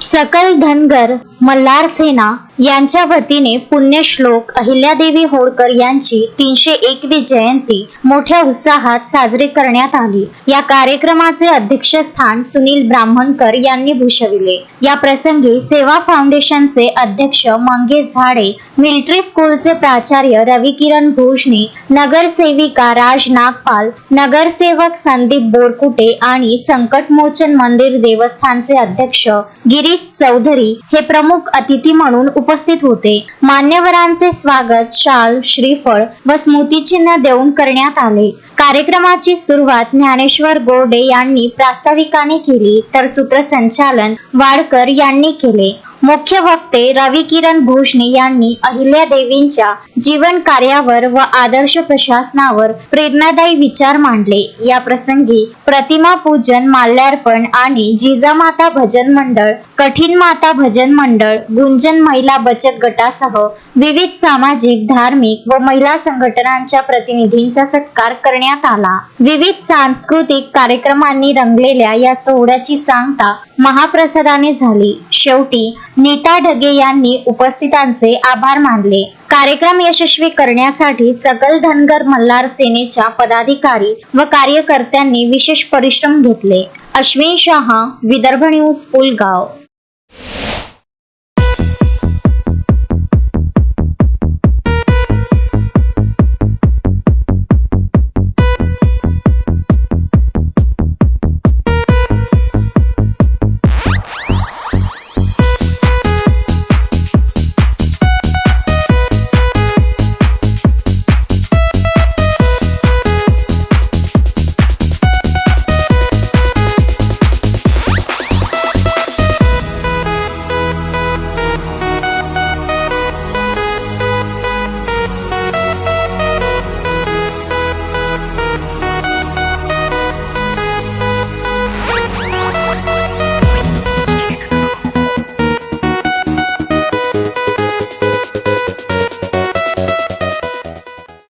सकल धनगर मल्हार सेना यांच्या वतीने पुण्यश्लोक अहिल्यादेवी होळकर यांची 301वी जयंती मोठ्या उत्साहात साजरी करण्यात आली। या कार्यक्रमाचे अध्यक्षस्थान सुनील ब्राह्मणकर यांनी भूषविले। या प्रसंगी सेवा फाउंडेशनचे अध्यक्ष मंगेश झाडे, मिलिटरी स्कूलचे प्राचार्य रविकिरण भोजने, नगरसेविका राज नागपाल, नगरसेवक संदीप बोरकुटे आणि संकटमोचन मंदिर देवस्थानचे अध्यक्ष गिरीश चौधरी हे प्रमुख अतिथी म्हणून उपस्थित होते। मान्यवरांचे स्वागत शाल, श्रीफळ व स्मृतिचिन्ह देऊन करण्यात आले। कार्यक्रमाची सुरुवात ज्ञानेश्वर गोरडे यांनी प्रास्ताविकाने केली, तर सूत्रसंचालन वाडकर यांनी केले। मुख्य वक्ते रविकिरण भोजने यांनी अहिल्यादेवींच्या जीवन कार्यावर व आदर्श प्रशासनावर प्रेरणादायी विचार मांडले। या प्रसंगी प्रतिमा पूजन, माल्यार्पण आणि जिजामाता भजन मंडळ, कठीण माता भजन मंडळ, गुंजन महिला बचत गटासह विविध सामाजिक, धार्मिक व महिला संघटनांच्या प्रतिनिधींचा सत्कार करण्यात आला। विविध सांस्कृतिक कार्यक्रमांनी रंगलेल्या या सोहळ्याची सांगता महाप्रसादाने झाली। शेवटी नीता ढगे यांनी उपस्थितांचे आभार मानले। कार्यक्रम यशस्वी करण्यासाठी सकल धनगर मल्हार सेनेच्या पदाधिकारी व कार्यकर्त्यांनी विशेष परिश्रम घेतले। अश्विन शहा, विदर्भ न्यूज, पुलगाव।